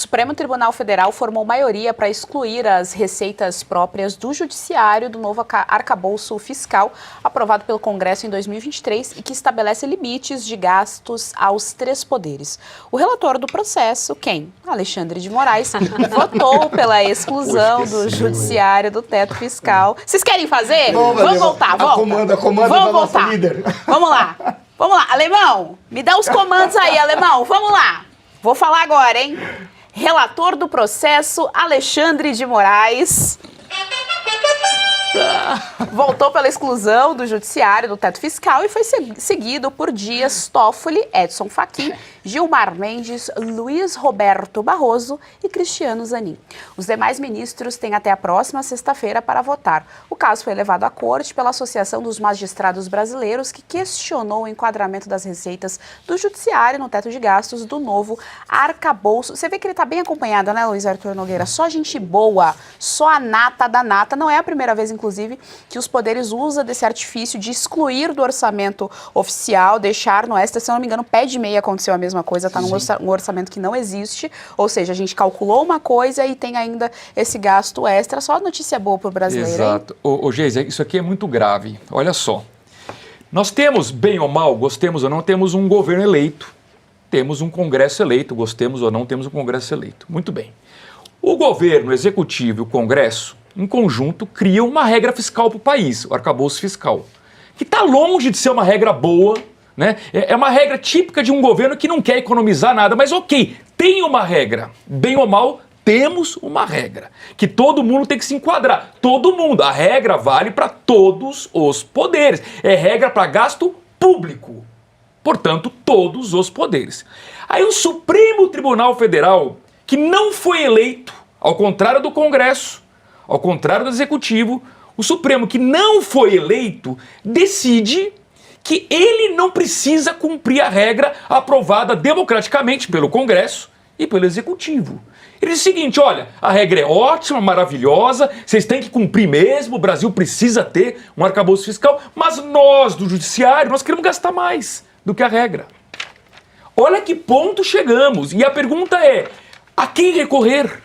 Supremo Tribunal Federal formou maioria para excluir as receitas próprias do Judiciário do novo arcabouço fiscal, aprovado pelo Congresso em 2023 e que estabelece limites de gastos aos 3 poderes. O relator do processo, quem? Alexandre de Moraes, votou pela exclusão do Judiciário do teto fiscal. Vocês querem fazer? Vamos voltar, volta. Comanda Vamos da nossa voltar. líder. Vamos lá, Alemão, me dá os comandos aí, Alemão, vamos lá. Vou falar agora, hein? Relator do processo, Alexandre de Moraes, voltou pela exclusão do Judiciário do teto fiscal e foi seguido por Dias Toffoli, Edson Fachin, Gilmar Mendes, Luiz Roberto Barroso e Cristiano Zanin. Os demais ministros têm até a próxima sexta-feira para votar. O caso foi levado à corte pela Associação dos Magistrados Brasileiros, que questionou o enquadramento das receitas do Judiciário no teto de gastos do novo arcabouço. Você vê que ele está bem acompanhado, né, Luiz Arthur Nogueira? Só gente boa, só a nata da nata. Não é a primeira vez, inclusive, que os poderes usam desse artifício de excluir do orçamento oficial, deixar no extra. Se eu não me engano, pé de meia aconteceu a mesma coisa, está num orçamento que não existe, ou seja, a gente calculou uma coisa e tem ainda esse gasto extra. Só notícia boa para o brasileiro. Exato. Ô Geisa, isso aqui é muito grave. Olha só, nós temos, bem ou mal, gostemos ou não, temos um governo eleito, temos um Congresso eleito, gostemos ou não, temos um Congresso eleito. Muito bem. O governo, o executivo e o Congresso, em conjunto, criam uma regra fiscal para o país, o arcabouço fiscal, que está longe de ser uma regra boa, né? É uma regra típica de um governo que não quer economizar nada, mas ok, tem uma regra, bem ou mal, temos uma regra, que todo mundo tem que se enquadrar, todo mundo, a regra vale para todos os poderes, é regra para gasto público, portanto, todos os poderes. Aí o Supremo Tribunal Federal, que não foi eleito, ao contrário do Congresso, ao contrário do Executivo, o Supremo, que não foi eleito, decide que ele não precisa cumprir a regra aprovada democraticamente pelo Congresso e pelo Executivo. Ele diz o seguinte, olha, a regra é ótima, maravilhosa, vocês têm que cumprir mesmo, o Brasil precisa ter um arcabouço fiscal, mas nós, do Judiciário, nós queremos gastar mais do que a regra. Olha que ponto chegamos. E a pergunta é, a quem recorrer?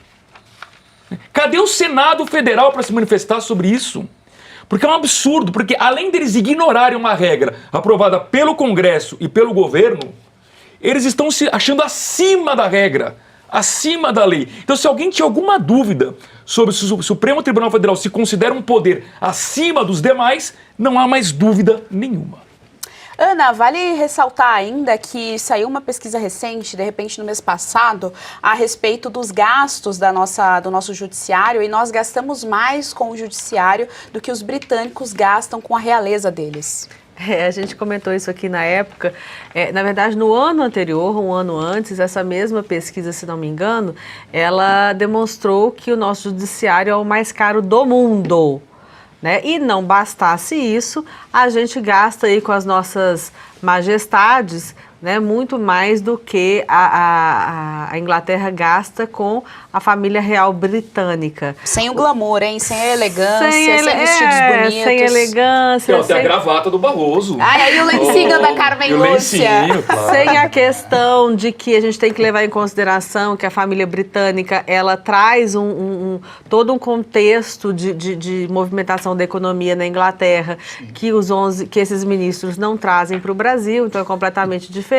Cadê o Senado Federal para se manifestar sobre isso? Porque é um absurdo, porque além deles ignorarem uma regra aprovada pelo Congresso e pelo governo, eles estão se achando acima da regra, acima da lei. Então, se alguém tinha alguma dúvida sobre se o Supremo Tribunal Federal se considera um poder acima dos demais, não há mais dúvida nenhuma. Ana, vale ressaltar ainda que saiu uma pesquisa recente, de repente no mês passado, a respeito dos gastos do nosso judiciário, e nós gastamos mais com o judiciário do que os britânicos gastam com a realeza deles. A gente comentou isso aqui na época. Na verdade, no ano anterior, um ano antes, essa mesma pesquisa, se não me engano, ela demonstrou que o nosso judiciário é o mais caro do mundo. Né? E não bastasse isso, a gente gasta aí com as nossas majestades, né, muito mais do que a Inglaterra gasta com a família real britânica. Sem o glamour, hein? Sem a elegância, sem vestidos bonitos. Sem elegância. Tem a gravata do Barroso. Aí o lencinho da Carmen Lúcia. Claro. Sem a questão de que a gente tem que levar em consideração que a família britânica, ela traz todo um contexto de movimentação da economia na Inglaterra, que esses ministros não trazem para o Brasil, então é completamente diferente.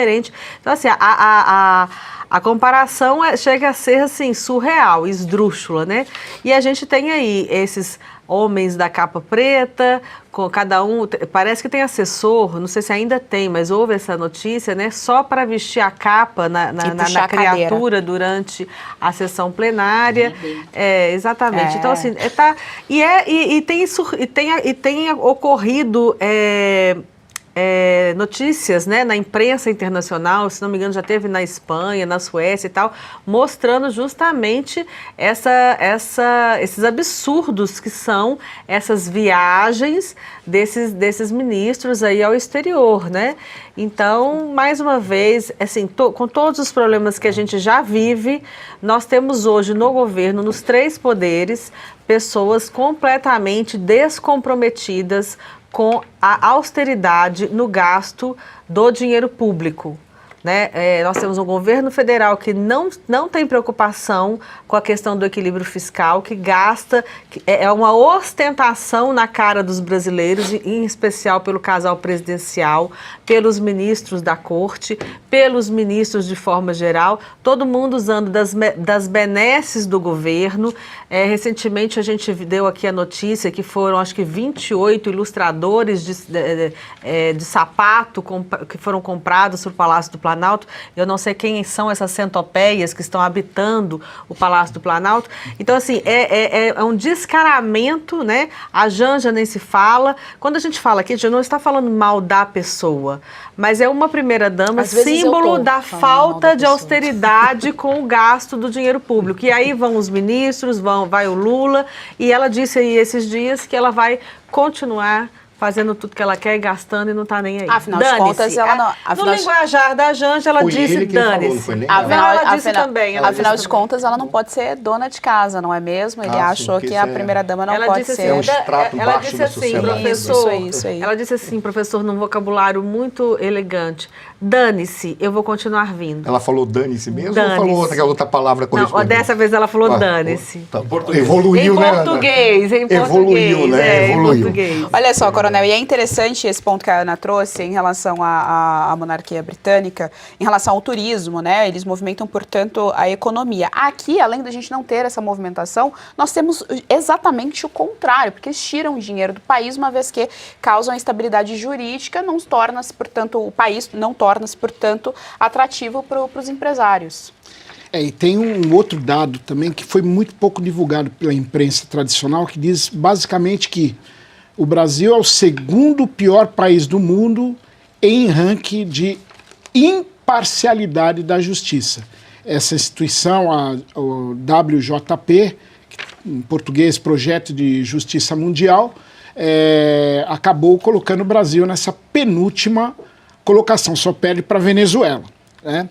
Então, assim, a comparação chega a ser, assim, surreal, esdrúxula, né? E a gente tem aí esses homens da capa preta, com cada um, parece que tem assessor, não sei se ainda tem, mas houve essa notícia, né? Só para vestir a capa na criatura durante a sessão plenária. Exatamente. Então, assim, tem ocorrido notícias, né, na imprensa internacional, se não me engano já teve na Espanha, na Suécia e tal, mostrando justamente esses absurdos que são essas viagens desses ministros aí ao exterior, né? Então, mais uma vez, assim, com todos os problemas que a gente já vive, nós temos hoje no governo, nos 3 poderes, pessoas completamente descomprometidas com a austeridade no gasto do dinheiro público. né? Nós temos um governo federal que não tem preocupação com a questão do equilíbrio fiscal, que gasta, é uma ostentação na cara dos brasileiros, em especial pelo casal presidencial, pelos ministros da corte, pelos ministros de forma geral, todo mundo usando das benesses do governo. Recentemente a gente deu aqui a notícia que foram, acho que 28 ilustradores de sapato que foram comprados para o Palácio do Planalto. Eu não sei quem são essas centopeias que estão habitando o Palácio do Planalto. Então, assim, é um descaramento, né? A Janja nem se fala. Quando a gente fala aqui, a gente não está falando mal da pessoa, mas é uma primeira-dama símbolo da falta de austeridade com o gasto do dinheiro público. E aí vão os ministros, vai o Lula, e ela disse aí esses dias que ela vai continuar fazendo tudo que ela quer, gastando e não tá nem aí. Afinal de contas, ela não... No linguajar da Janja, ela disse dane-se. Ela disse também. Afinal de contas, ela não pode ser dona de casa, não é mesmo? Ele achou que a primeira-dama não pode ser. Ela disse assim, professor... Isso aí. Ela disse assim, professor, num vocabulário muito elegante, dane-se, eu vou continuar vindo. Ela falou dane-se mesmo ou falou outra palavra correspondente? Não, dessa vez ela falou dane-se. Tá, evoluiu, né? Em português. Evoluiu, né? Evoluiu. Olha só, Coronel, e é interessante esse ponto que a Ana trouxe em relação à monarquia britânica, em relação ao turismo, né? Eles movimentam, portanto, a economia. Aqui, além da gente não ter essa movimentação, nós temos exatamente o contrário, porque eles tiram dinheiro do país, uma vez que causam instabilidade jurídica, não torna-se, portanto, o país não torna-se, portanto, atrativo para os empresários. E tem um outro dado também que foi muito pouco divulgado pela imprensa tradicional, que diz basicamente que o Brasil é o segundo pior país do mundo em ranking de imparcialidade da justiça. Essa instituição, o WJP, em português, Projeto de Justiça Mundial, acabou colocando o Brasil nessa penúltima colocação, só perde para a Venezuela, né?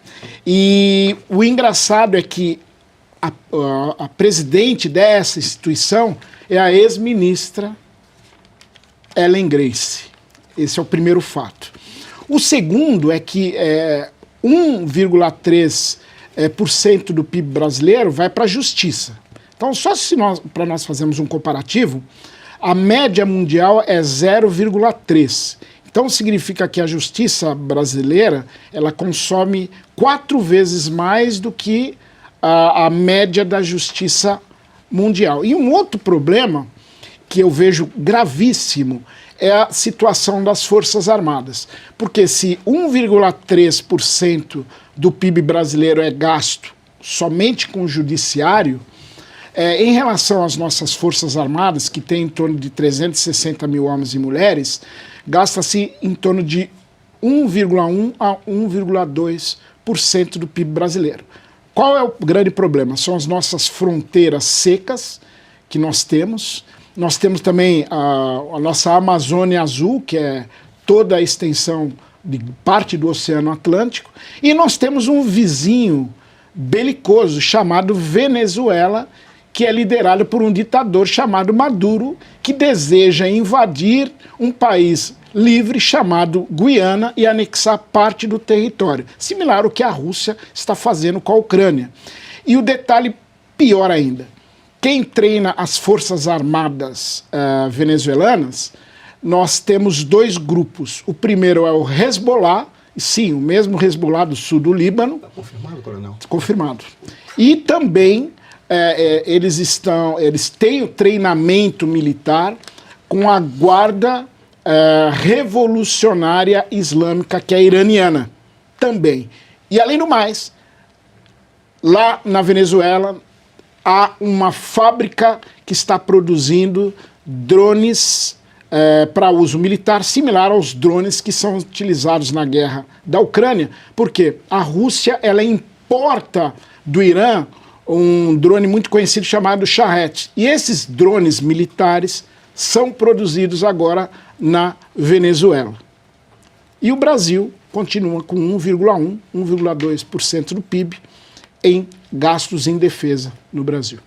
E o engraçado é que a presidente dessa instituição é a ex-ministra Ellen Grace. Esse é o primeiro fato. O segundo é que 1,3% do PIB brasileiro vai para a justiça. Então, só para nós fazermos um comparativo, a média mundial é 0,3%. Então, significa que a justiça brasileira ela consome 4 vezes mais do que a média da justiça mundial. E um outro problema que eu vejo gravíssimo é a situação das Forças Armadas. Porque se 1,3% do PIB brasileiro é gasto somente com o judiciário, em relação às nossas Forças Armadas, que tem em torno de 360 mil homens e mulheres, gasta-se em torno de 1,1% a 1,2% do PIB brasileiro. Qual é o grande problema? São as nossas fronteiras secas que nós temos. Nós temos também a nossa Amazônia Azul, que é toda a extensão de parte do Oceano Atlântico. E nós temos um vizinho belicoso chamado Venezuela, que é liderado por um ditador chamado Maduro, que deseja invadir um país livre chamado Guiana e anexar parte do território, similar ao que a Rússia está fazendo com a Ucrânia. E o detalhe pior ainda, quem treina as Forças Armadas venezuelanas, nós temos 2 grupos. O primeiro é o Hezbollah, sim, o mesmo Hezbollah do sul do Líbano. Está confirmado, coronel? Confirmado. E também eles têm o treinamento militar com a Guarda Revolucionária Islâmica, que é iraniana, também. E além do mais, lá na Venezuela há uma fábrica que está produzindo drones para uso militar, similar aos drones que são utilizados na guerra da Ucrânia, porque a Rússia ela importa do Irã um drone muito conhecido chamado Shahed. E esses drones militares são produzidos agora na Venezuela. E o Brasil continua com 1,1%, 1,2% do PIB em gastos em defesa no Brasil.